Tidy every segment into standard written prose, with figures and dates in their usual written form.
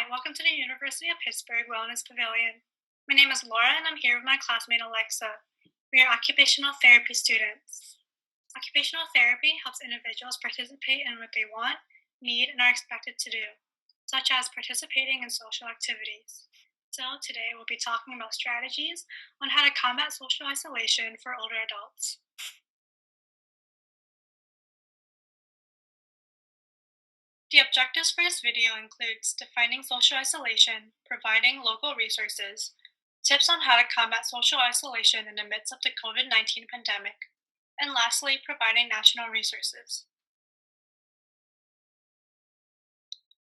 Hi, welcome to the University of Pittsburgh Wellness Pavilion. My name is Laura and I'm here with my classmate Alexa. We are occupational therapy students. Occupational therapy helps individuals participate in what they want, need, and are expected to do, such as participating in social activities. So, today we'll be talking about strategies on how to combat social isolation for older adults. The objectives for this video includes defining social isolation, providing local resources, tips on how to combat social isolation in the midst of the COVID-19 pandemic, and lastly, providing national resources.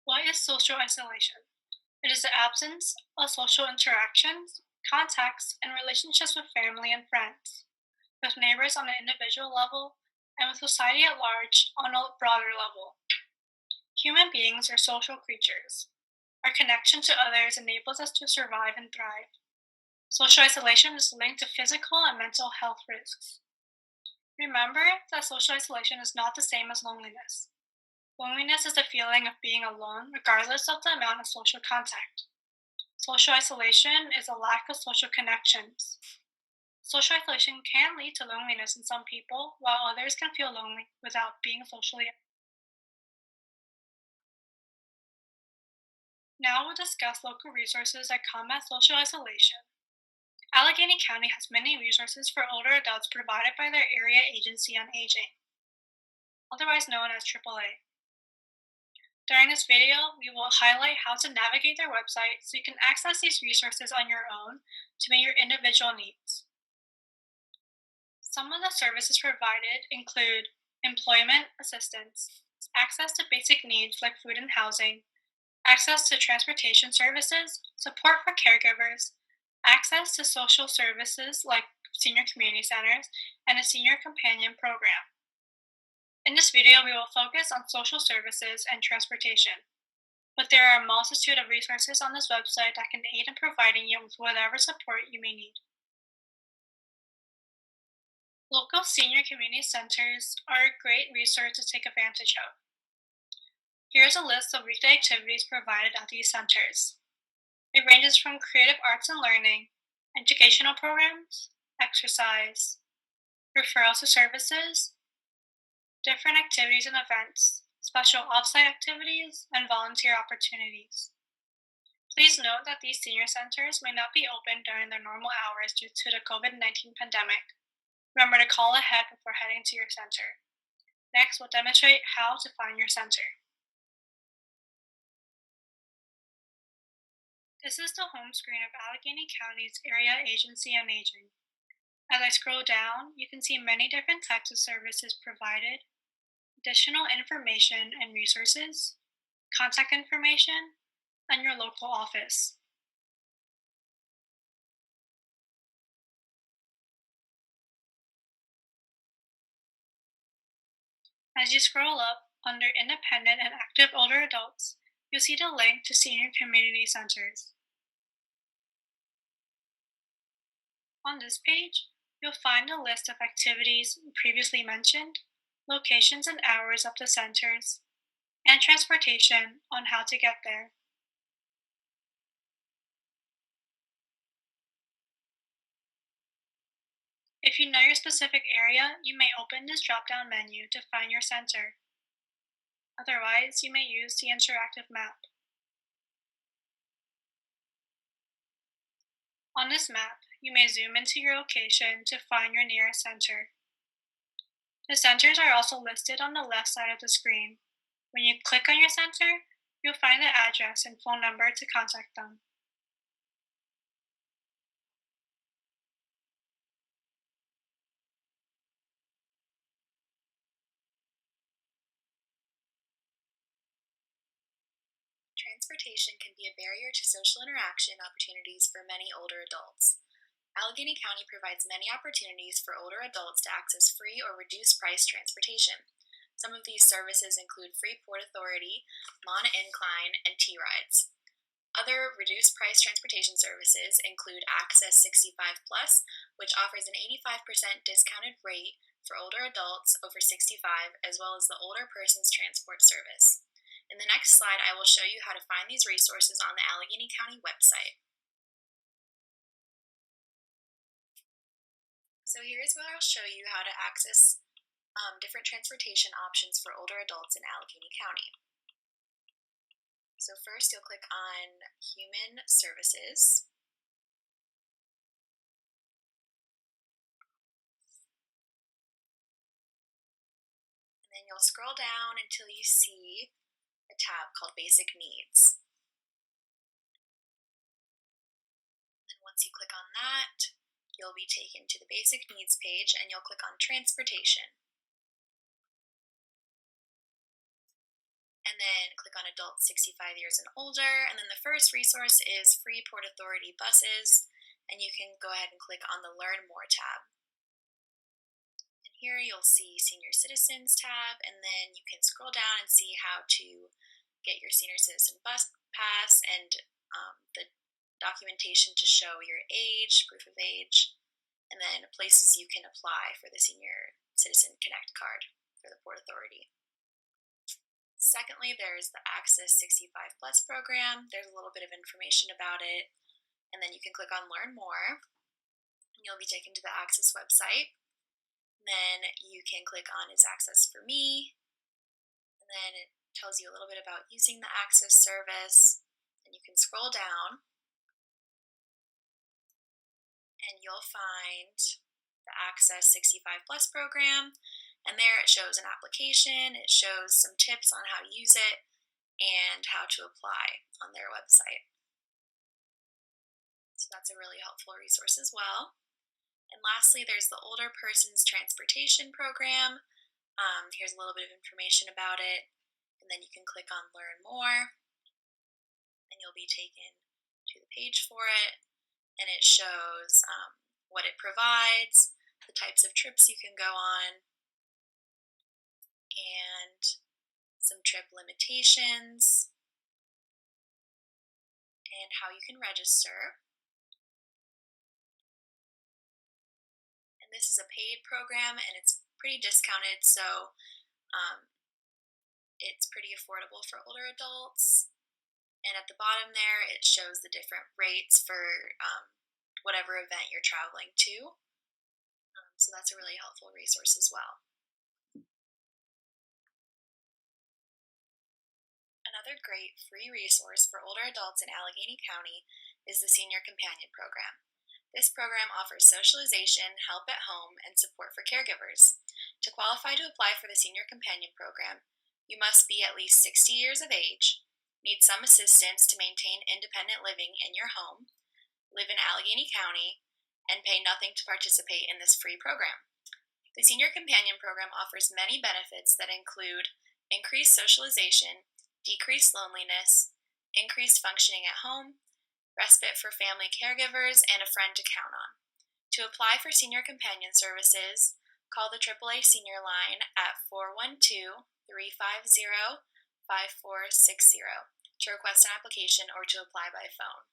What is social isolation? It is the absence of social interactions, contacts, and relationships with family and friends, with neighbors on an individual level, and with society at large on a broader level. Human beings are social creatures. Our connection to others enables us to survive and thrive. Social isolation is linked to physical and mental health risks. Remember that social isolation is not the same as loneliness. Loneliness is the feeling of being alone regardless of the amount of social contact. Social isolation is a lack of social connections. Social isolation can lead to loneliness in some people, while others can feel lonely without being socially. Now we'll discuss local resources that combat social isolation. Allegheny County has many resources for older adults provided by their Area Agency on Aging, otherwise known as AAA. During this video, we will highlight how to navigate their website so you can access these resources on your own to meet your individual needs. Some of the services provided include employment assistance, access to basic needs like food and housing, access to transportation services, support for caregivers, access to social services like senior community centers, and a senior companion program. In this video, we will focus on social services and transportation, but there are a multitude of resources on this website that can aid in providing you with whatever support you may need. Local senior community centers are a great resource to take advantage of. Here's a list of weekday activities provided at these centers. It ranges from creative arts and learning, educational programs, exercise, referrals to services, different activities and events, special offsite activities, and volunteer opportunities. Please note that these senior centers may not be open during their normal hours due to the COVID-19 pandemic. Remember to call ahead before heading to your center. Next, we'll demonstrate how to find your center. This is the home screen of Allegheny County's Area Agency on Aging. As I scroll down, you can see many different types of services provided, additional information and resources, contact information, and your local office. As you scroll up, under Independent and Active Older Adults, you'll see the link to Senior Community Centers. On this page, you'll find a list of activities previously mentioned, locations and hours of the centers, and transportation on how to get there. If you know your specific area, you may open this drop-down menu to find your center. Otherwise, you may use the interactive map. On this map, you may zoom into your location to find your nearest center. The centers are also listed on the left side of the screen. When you click on your center, you'll find the address and phone number to contact them. Transportation can be a barrier to social interaction opportunities for many older adults. Allegheny County provides many opportunities for older adults to access free or reduced price transportation. Some of these services include free Port Authority, Mon Incline, and T-Rides. Other reduced price transportation services include Access 65 Plus, which offers an 85% discounted rate for older adults over 65, as well as the Older Persons Transport Service. In the next slide, I will show you how to find these resources on the Allegheny County website. So here's where I'll show you how to access different transportation options for older adults in Allegheny County. So first, you'll click on Human Services. And then you'll scroll down until you see a tab called Basic Needs. And once you click on that, you'll be taken to the Basic Needs page and you'll click on Transportation. And then click on Adults 65 years and older. And then the first resource is free Port Authority buses. And you can go ahead and click on the Learn More tab. And here you'll see Senior Citizens tab, and then you can scroll down and see how to get your Senior Citizen bus pass and the documentation to show your age, proof of age, and then places you can apply for the Senior Citizen Connect card for the Port Authority. Secondly, there's the Access 65 Plus program. There's a little bit of information about it, and then you can click on Learn More, and you'll be taken to the Access website. Then you can click on Is Access for Me, and then it tells you a little bit about using the Access service, and you can scroll down, and you'll find the Access 65 Plus program. And there it shows an application, it shows some tips on how to use it, and how to apply on their website. So that's a really helpful resource as well. And lastly, there's the Older Persons Transportation Program. Here's a little bit of information about it, and then you can click on Learn More, and you'll be taken to the page for it, and it shows what it provides, the types of trips you can go on, and some trip limitations, and how you can register. And this is a paid program, and it's pretty discounted, so it's pretty affordable for older adults. And at the bottom there, it shows the different rates for whatever event you're traveling to. So that's a really helpful resource as well. Another great free resource for older adults in Allegheny County is the Senior Companion Program. This program offers socialization, help at home, and support for caregivers. To qualify to apply for the Senior Companion Program, you must be at least 60 years of age, need some assistance to maintain independent living in your home, live in Allegheny County, and pay nothing to participate in this free program. The Senior Companion Program offers many benefits that include increased socialization, decreased loneliness, increased functioning at home, respite for family caregivers, and a friend to count on. To apply for Senior Companion Services, call the AAA Senior Line at 412-350-5460 to request an application or to apply by phone.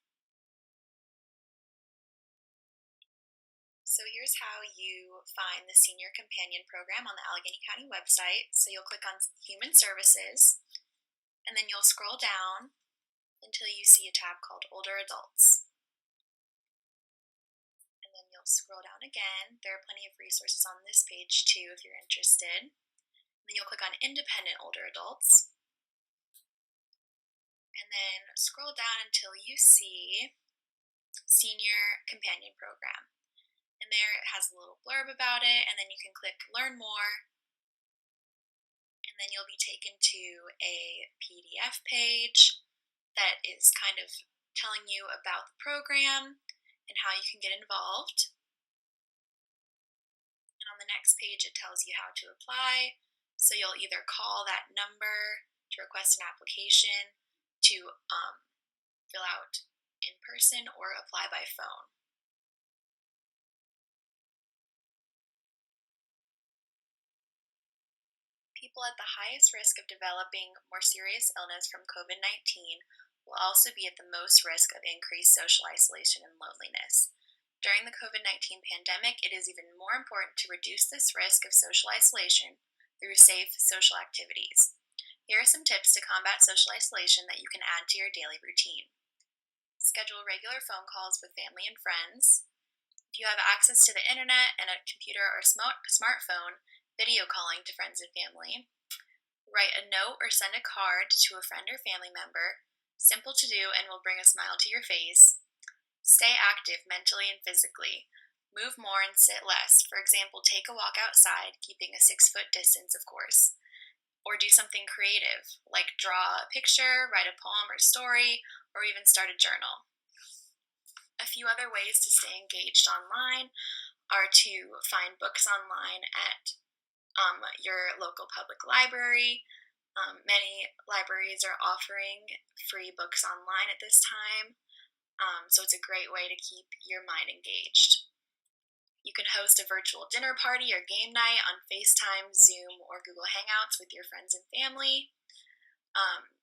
So here's how you find the Senior Companion Program on the Allegheny County website. So you'll click on Human Services, and then you'll scroll down until you see a tab called Older Adults. And then you'll scroll down again. There are plenty of resources on this page too if you're interested. And then you'll click on Independent Older Adults. And then scroll down until you see Senior Companion Program. And there it has a little blurb about it, and then you can click Learn More, and then you'll be taken to a PDF page that is kind of telling you about the program and how you can get involved. And on the next page, it tells you how to apply. So you'll either call that number to request an application, to fill out in person, or apply by phone. People at the highest risk of developing more serious illness from COVID-19 will also be at the most risk of increased social isolation and loneliness. During the COVID-19 pandemic, it is even more important to reduce this risk of social isolation through safe social activities. Here are some tips to combat social isolation that you can add to your daily routine. Schedule regular phone calls with family and friends. If you have access to the internet and a computer or smartphone, video calling to friends and family. Write a note or send a card to a friend or family member. Simple to do and will bring a smile to your face. Stay active mentally and physically. Move more and sit less. For example, take a walk outside, keeping a 6-foot distance, of course. Or do something creative, like draw a picture, write a poem or story, or even start a journal. A few other ways to stay engaged online are to find books online at your local public library. Many libraries are offering free books online at this time, so it's a great way to keep your mind engaged. You can host a virtual dinner party or game night on FaceTime, Zoom, or Google Hangouts with your friends and family.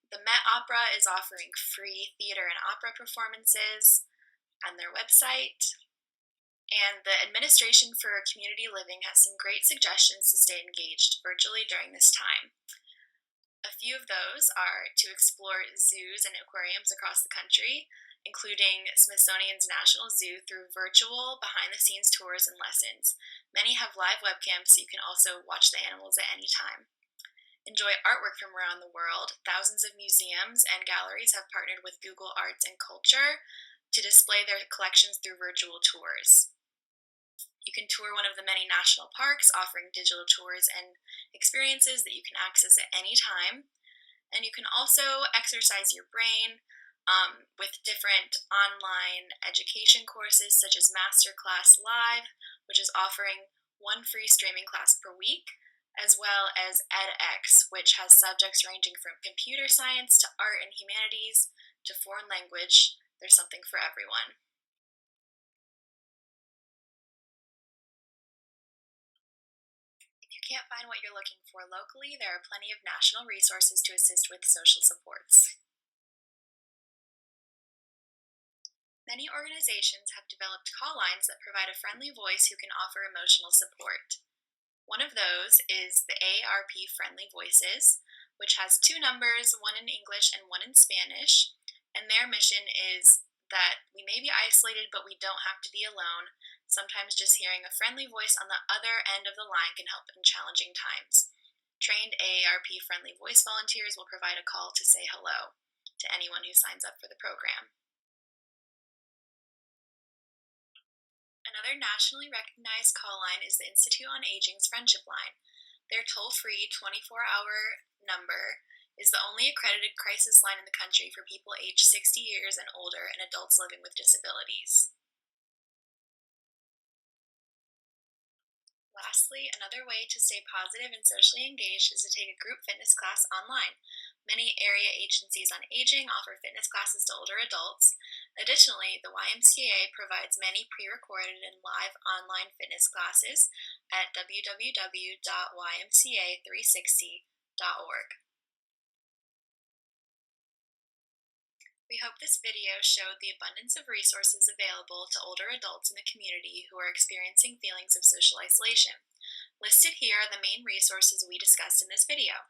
The Met Opera is offering free theater and opera performances on their website. And the Administration for Community Living has some great suggestions to stay engaged virtually during this time. A few of those are to explore zoos and aquariums across the country, including Smithsonian's National Zoo, through virtual behind-the-scenes tours and lessons. Many have live webcams, so you can also watch the animals at any time. Enjoy artwork from around the world. Thousands of museums and galleries have partnered with Google Arts and Culture to display their collections through virtual tours. You can tour one of the many national parks, offering digital tours and experiences that you can access at any time. And you can also exercise your brain with different online education courses such as Masterclass Live, which is offering one free streaming class per week, as well as edX, which has subjects ranging from computer science to art and humanities to foreign language. There's something for everyone. If you can't find what you're looking for locally, there are plenty of national resources to assist with social supports. Many organizations have developed call lines that provide a friendly voice who can offer emotional support. One of those is the AIRP Friendly Voices, which has 2 numbers, one in English and one in Spanish, and their mission is that we may be isolated, but we don't have to be alone. Sometimes just hearing a friendly voice on the other end of the line can help in challenging times. Trained AARP Friendly Voice volunteers will provide a call to say hello to anyone who signs up for the program. Another nationally recognized call line is the Institute on Aging's Friendship Line. Their toll-free 24-hour number is the only accredited crisis line in the country for people aged 60 years and older and adults living with disabilities. Lastly, another way to stay positive and socially engaged is to take a group fitness class online. Many area agencies on aging offer fitness classes to older adults. Additionally, the YMCA provides many pre-recorded and live online fitness classes at www.ymca360.org. We hope this video showed the abundance of resources available to older adults in the community who are experiencing feelings of social isolation. Listed here are the main resources we discussed in this video.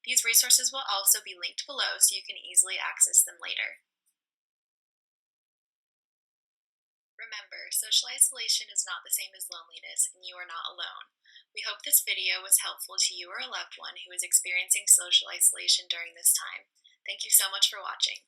These resources will also be linked below so you can easily access them later. Remember, social isolation is not the same as loneliness, and you are not alone. We hope this video was helpful to you or a loved one who is experiencing social isolation during this time. Thank you so much for watching.